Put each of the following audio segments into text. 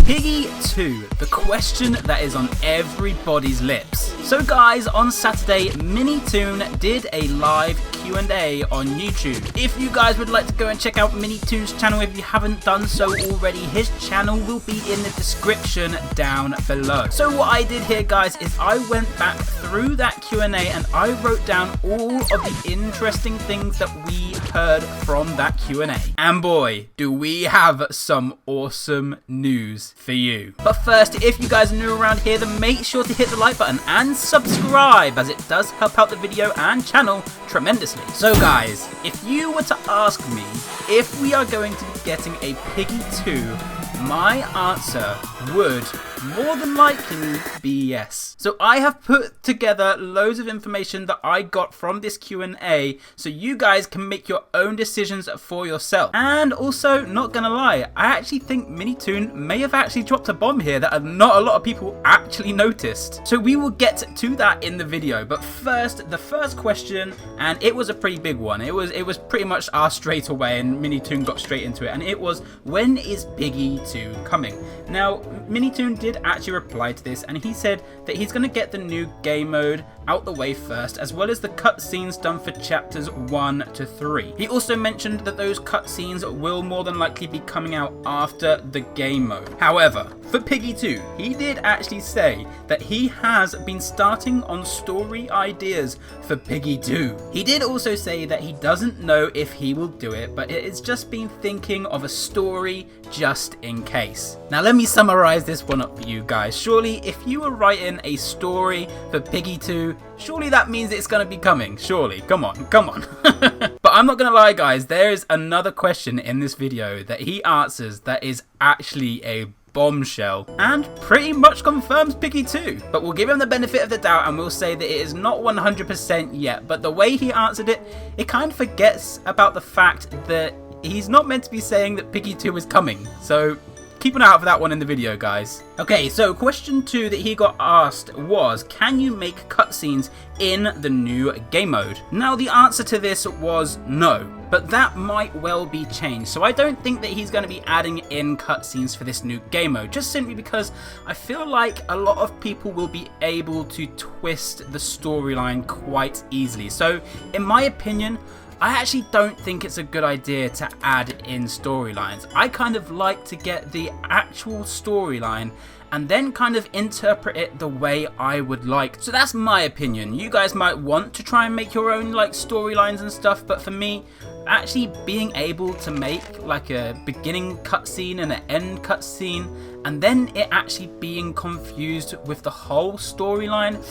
Piggy 2, the question that is on everybody's lips. So guys, on Saturday, Minitoon did a live Q&A on YouTube. If you guys would like to go and check out Minitoon's channel if you haven't done so already, his channel will be in the description down below. So what I did here guys is I went back through that Q&A and I wrote down all of the interesting things that we heard from that Q&A. And boy, do we have some awesome news for you. But first, if you guys are new around here, then make sure to hit the like button and subscribe, as it does help out the video and channel tremendously. So guys, if you were to ask me if we are going to be getting a Piggy 2, my answer would more than likely be yes. So I have put together loads of information that I got from this Q&A so you guys can make your own decisions for yourself. And also, not gonna lie, I actually think Minitoon may have actually dropped a bomb here that not a lot of people actually noticed. So we will get to that in the video, but first, the first question, and it was a pretty big one. It was pretty much asked straight away and Minitoon got straight into it, and it was, when is Piggy 2 coming? Now, Minitoon did actually reply to this, and he said that he's going to get the new game mode out the way first, as well as the cutscenes done for chapters 1 to 3. He also mentioned that those cutscenes will more than likely be coming out after the game mode. However, for Piggy 2, he did actually say that he has been starting on story ideas for Piggy 2. He did also say that he doesn't know if he will do it, but it has just been thinking of a story just in case. Now let me summarize this one up for you guys. Surely if you were writing a story for Piggy 2, surely that means it's going to be coming. Surely, come on. But I'm not going to lie guys, there is another question in this video that he answers that is actually a bombshell and pretty much confirms Piggy 2. But we'll give him the benefit of the doubt and we'll say that it is not 100% yet. But the way he answered it, it kind of forgets about the fact that he's not meant to be saying that Piggy 2 is coming. So keep an eye out for that one in the video, guys. Okay, so question 2 that he got asked was, can you make cutscenes in the new game mode? Now, the answer to this was no, but that might well be changed. So I don't think that he's going to be adding in cutscenes for this new game mode, just simply because I feel like a lot of people will be able to twist the storyline quite easily. So in my opinion, I actually don't think it's a good idea to add in storylines. I kind of like to get the actual storyline and then kind of interpret it the way I would like. So that's my opinion. You guys might want to try and make your own like storylines and stuff, but for me, actually being able to make like a beginning cutscene and an end cutscene, and then it actually being confused with the whole storyline,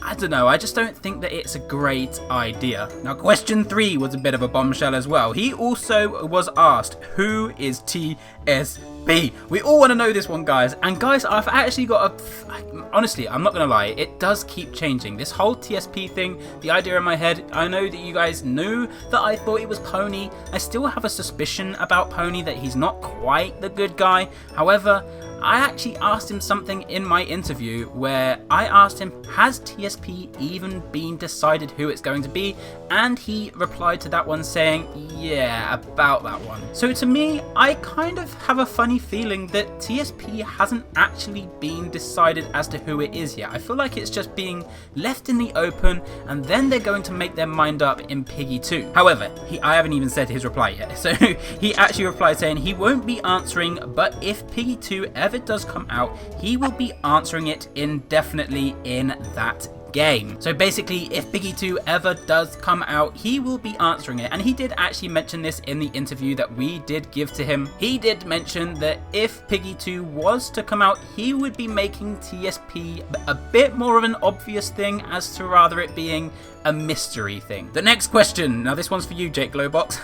I don't know, I just don't think that it's a great idea. Now, question 3 was a bit of a bombshell as well. He also was asked, who is TSP? We all want to know this one, guys. And guys, I've actually got honestly, I'm not going to lie, it does keep changing. This whole TSP thing, the idea in my head, I know that you guys knew that I thought it was Pony. I still have a suspicion about Pony that he's not quite the good guy. However, I actually asked him something in my interview where I asked him, has TSP even been decided who it's going to be? And he replied to that one saying, yeah, about that one. So to me, I kind of have a funny feeling that TSP hasn't actually been decided as to who it is yet. I feel like it's just being left in the open and then they're going to make their mind up in Piggy 2. However, I haven't even said his reply yet. So he actually replied saying he won't be answering, but if Piggy 2 ever does come out, he will be answering it indefinitely in that game. So basically, if Piggy 2 ever does come out, he will be answering it. And he did actually mention this in the interview that we did give to him. He did mention that if Piggy 2 was to come out, he would be making TSP a bit more of an obvious thing as to rather it being a mystery thing. The next question, now this one's for you, Jake Glowbox.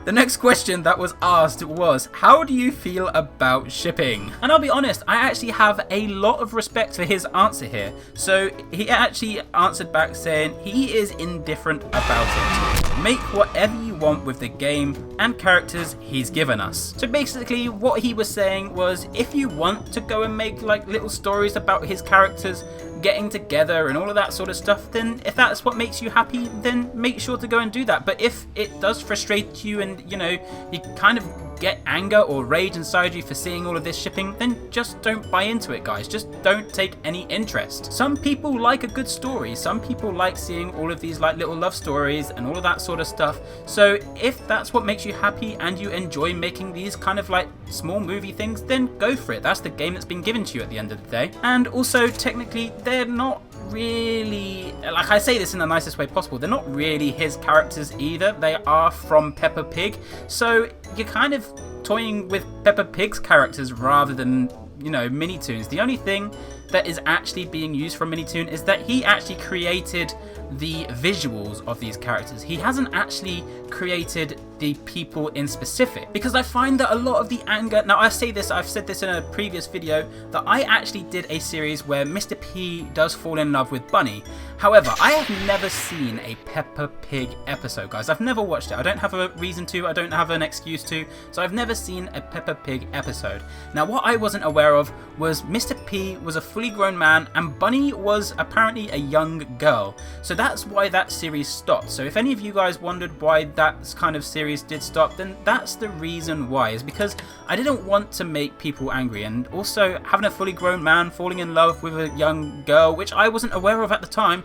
The next question that was asked was, how do you feel about shipping? And I'll be honest, I actually have a lot of respect for his answer here. So he actually answered back saying he is indifferent about it. Make whatever you want with the game and characters he's given us. So basically what he was saying was, if you want to go and make like little stories about his characters getting together and all of that sort of stuff, then if that's what makes you happy, then make sure to go and do that. But if it does frustrate you and, you know, you kind of get anger or rage inside you for seeing all of this shipping, then just don't buy into it, guys. Just don't take any interest. Some people like a good story. Some people like seeing all of these like little love stories and all of that sort of stuff. So if that's what makes you happy and you enjoy making these kind of like small movie things, then go for it. That's the game that's been given to you at the end of the day. And also, technically, they're not really, like, I say this in the nicest way possible, they're not really his characters either. They are from Peppa Pig, so you're kind of toying with Peppa Pig's characters rather than, you know, Minitoon's. The only thing that is actually being used from Minitoon is that he actually created the visuals of these characters. He hasn't actually created the people in specific, because I find that a lot of the anger, now I say this, I've said this in a previous video, that I actually did a series where Mr. P does fall in love with Bunny. However, I have never seen a Peppa Pig episode, guys. I've never watched it. I don't have a reason to, I don't have an excuse to, so I've never seen a Peppa Pig episode. Now, what I wasn't aware of was Mr. P was a fully grown man and Bunny was apparently a young girl. So that's why that series stopped. So if any of you guys wondered why that kind of series did stop, then that's the reason why, is because I didn't want to make people angry, and also having a fully grown man falling in love with a young girl, which I wasn't aware of at the time,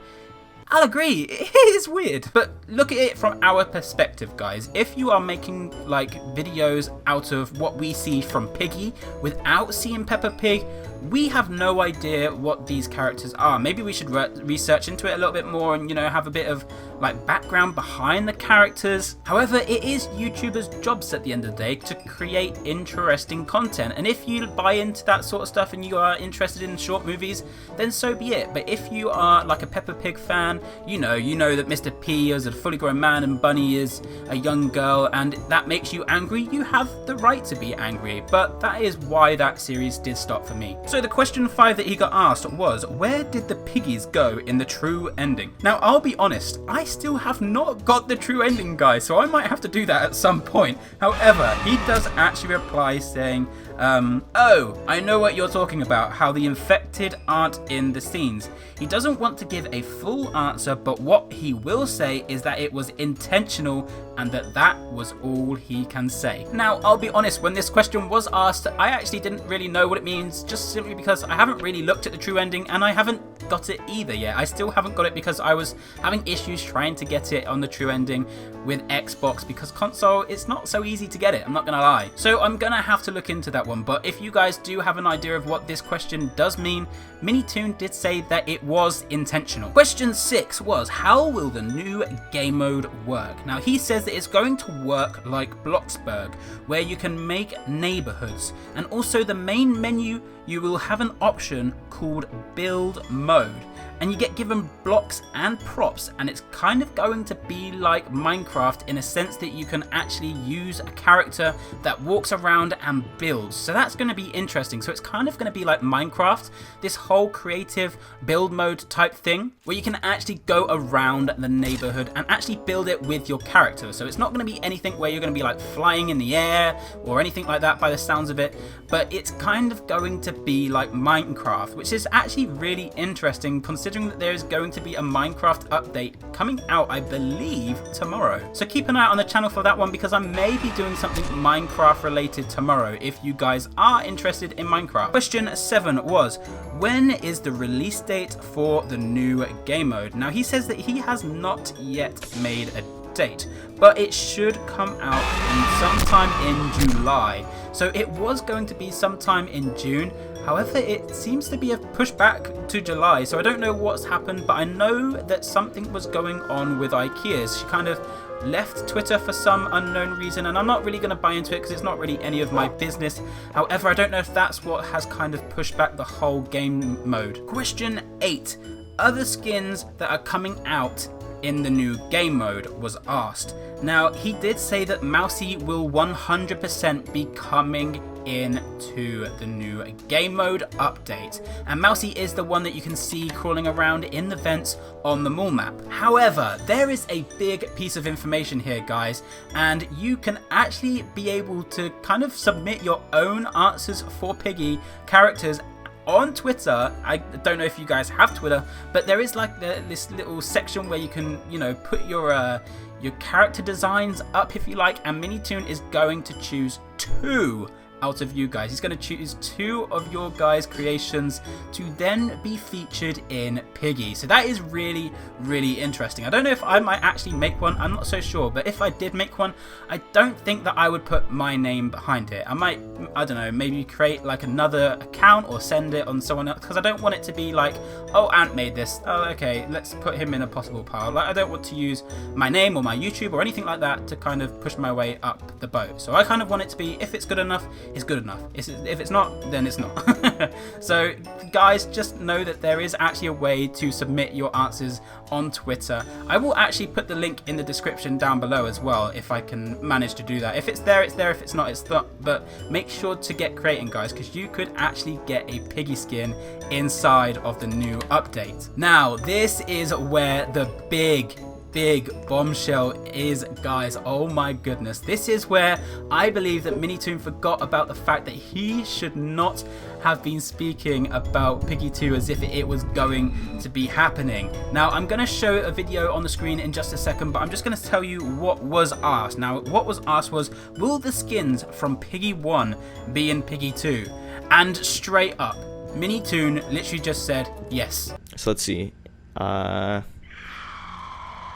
I'll agree, it is weird. But look at it from our perspective, guys. If you are making like videos out of what we see from Piggy without seeing Peppa Pig, we have no idea what these characters are. Maybe we should research into it a little bit more and, you know, have a bit of like background behind the characters. However, it is YouTubers' jobs at the end of the day to create interesting content, and if you buy into that sort of stuff and you are interested in short movies, then so be it. But if you are like a Peppa Pig fan, you know that Mr. P is a fully grown man and Bunny is a young girl, and that makes you angry, you have the right to be angry. But that is why that series did stop for me. So the question 5 that he got asked was, where did the piggies go in the true ending? Now, I'll be honest, I still have not got the true ending, guys, so I might have to do that at some point. However, he does actually reply saying, oh, I know what you're talking about, how the infected aren't in the scenes. He doesn't want to give a full answer, but what he will say is that it was intentional and that was all he can say. Now, I'll be honest, when this question was asked, I actually didn't really know what it means, just simply because I haven't really looked at the true ending and I haven't got it either yet. I still haven't got it because I was having issues trying to get it on the true ending with Xbox, because console, it's not so easy to get it, I'm not gonna lie. So I'm gonna have to look into that one, but if you guys do have an idea of what this question does mean, Minitoon did say that it was intentional. Question 6 was, how will the new game mode work? Now, he says that it's going to work like Bloxburg, where you can make neighborhoods, and also the main menu, you will have an option called build mode, and you get given blocks and props, and it's kind of going to be like Minecraft in a sense that you can actually use a character that walks around and builds. So that's going to be interesting. So it's kind of going to be like Minecraft, this whole creative build mode type thing, where you can actually go around the neighborhood and actually build it with your character. So it's not going to be anything where you're going to be like flying in the air or anything like that by the sounds of it, but it's kind of going to be like Minecraft, which is actually really interesting considering that there is going to be a Minecraft update coming out, I believe, tomorrow. So keep an eye out on the channel for that one, because I may be doing something Minecraft related tomorrow if you guys are interested in Minecraft. Question 7 was, when is the release date for the new game mode? Now, he says that he has not yet made a date, but it should come out sometime in July. So it was going to be sometime in June. However, it seems to be a pushback to July, so I don't know what's happened, but I know that something was going on with IKEA. She kind of left Twitter for some unknown reason, and I'm not really going to buy into it because it's not really any of my business. However, I don't know if that's what has kind of pushed back the whole game mode. Question 8. Other skins that are coming out in the new game mode was asked. Now, he did say that Mousy will 100% be coming into the new game mode update, and Mousy is the one that you can see crawling around in the vents on the mall map. However, there is a big piece of information here, guys, and you can actually be able to kind of submit your own answers for Piggy characters on Twitter. I don't know if you guys have Twitter, but there is like this little section where you can, you know, put your your character designs up if you like, and Minitoon is going to choose 2 out of you guys. He's going to choose 2 of your guys' creations to then be featured in Piggy. So that is really, really interesting. I don't know if I might actually make one. I'm not so sure. But if I did make one, I don't think that I would put my name behind it. I might, I don't know, maybe create like another account or send it on someone else, because I don't want it to be like, oh, Ant made this. Oh, okay, let's put him in a possible pile. Like, I don't want to use my name or my YouTube or anything like that to kind of push my way up the boat. So I kind of want it to be, if it's good enough, it's good enough. If it's not, then it's not. So guys, just know that there is actually a way to submit your answers on Twitter. I will actually put the link in the description down below as well, if I can manage to do that. If it's there, it's there. If it's not, it's not. But make sure to get creating, guys, because you could actually get a Piggy skin inside of the new update. Now, this is where the big bombshell is, guys. Oh my goodness, this is where I believe that Minitoon forgot about the fact that he should not have been speaking about Piggy 2 as if it was going to be happening. Now, I'm going to show a video on the screen in just a second, but I'm just going to tell you what was asked. Now, what was asked was, will the skins from Piggy 1 be in Piggy 2? And straight up, Minitoon literally just said yes. So let's see.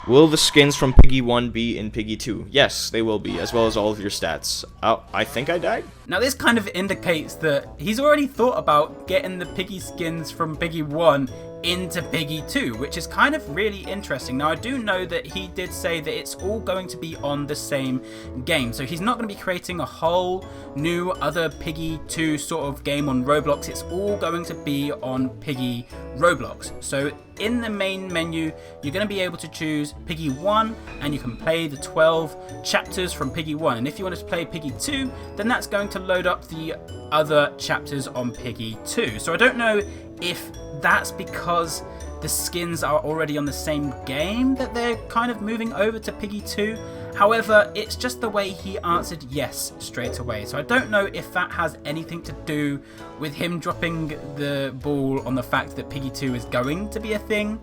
Will the skins from Piggy 1 be in Piggy 2? Yes, they will be, as well as all of your stats. Oh, I think I died? Now this kind of indicates that he's already thought about getting the Piggy skins from Piggy 1 into Piggy 2, which is kind of really interesting. Now I do know that he did say that it's all going to be on the same game, so he's not going to be creating a whole new other Piggy 2 sort of game on Roblox. It's all going to be on Piggy Roblox. So in the main menu, you're going to be able to choose Piggy 1, and you can play the 12 chapters from Piggy 1. And if you want to play Piggy 2, then that's going to load up the other chapters on Piggy 2. So I don't know if that's because the skins are already on the same game that they're kind of moving over to Piggy 2. However, it's just the way he answered yes straight away. So I don't know if that has anything to do with him dropping the ball on the fact that Piggy 2 is going to be a thing.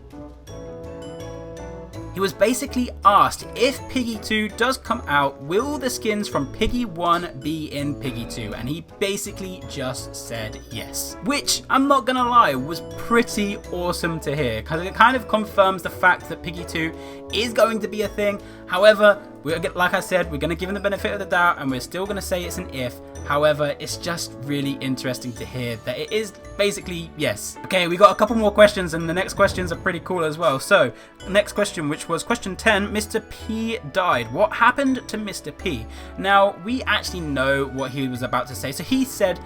He was basically asked, if Piggy 2 does come out, will the skins from Piggy 1 be in Piggy 2? And he basically just said yes. Which, I'm not gonna lie, was pretty awesome to hear, because it kind of confirms the fact that Piggy 2 is going to be a thing. However, like I said, we're going to give him the benefit of the doubt, and we're still going to say it's an if. However, it's just really interesting to hear that it is basically yes. Okay, we got a couple more questions, and the next questions are pretty cool as well. So, next question, which was question 10, Mr. P died. What happened to Mr. P? Now, we actually know what he was about to say. So he said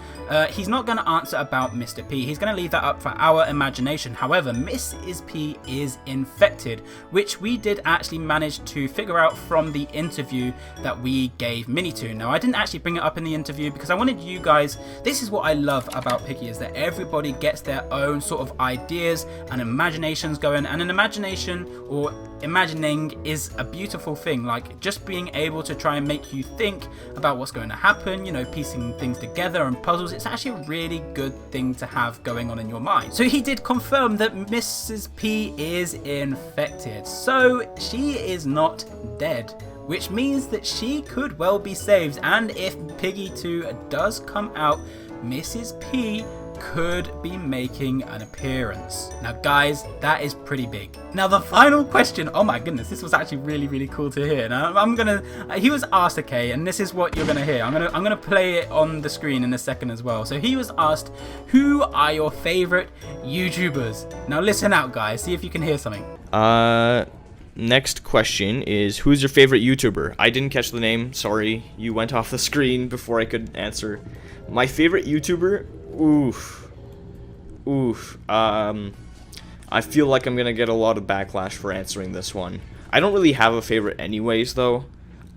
he's not going to answer about Mr. P. He's going to leave that up for our imagination. However, Mrs. P is infected, which we did actually manage to figure out from the interview that we gave Minitoon. Now, I didn't actually bring it up in the interview because I wanted you guys, this is what I love about Piggy, is that everybody gets their own sort of ideas and imaginations going, and an imagination or imagining is a beautiful thing. Like, just being able to try and make you think about what's going to happen, you know, piecing things together and puzzles, it's actually a really good thing to have going on in your mind. So he did confirm that Mrs. P is infected, so she is not dead, which means that she could well be saved. And if Piggy 2 does come out, Mrs. P could be making an appearance. Now guys, that is pretty big. Now the final question, oh my goodness, this was actually really cool to hear. Now he was asked, okay, and this is what you're gonna hear. I'm gonna play it on the screen in a second as well. So he was asked, who are your favorite YouTubers? Now listen out, guys, see if you can hear something. Next question is, who's your favorite YouTuber? I didn't catch the name, sorry. You went off the screen before I could answer. My favorite YouTuber? I feel like I'm gonna get a lot of backlash for answering this one. I don't really have a favorite anyways, though.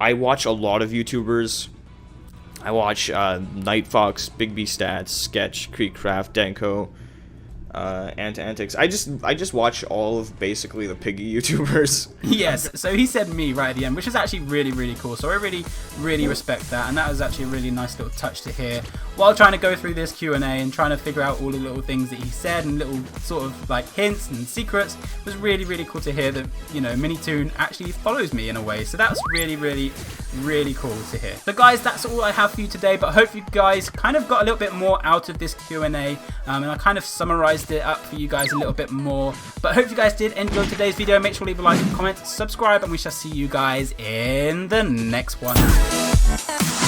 I watch a lot of YouTubers. I watch Nightfox, Big B Stats, Sketch, Creekcraft, Denko, Antics. I just watch all of basically the Piggy YouTubers. Yes, so he said me right at the end, which is actually really cool. So I really respect that, and that was actually a really nice little touch to hear while trying to go through this Q&A and trying to figure out all the little things that he said and little sort of like hints and secrets. It was really, really cool to hear that, you know, Minitoon actually follows me in a way. So that's really, really, really cool to hear. So guys, that's all I have for you today, but I hope you guys kind of got a little bit more out of this Q&A, and I kind of summarized it up for you guys a little bit more. But I hope you guys did enjoy today's video. Make sure to leave a like, comment, subscribe, and we shall see you guys in the next one.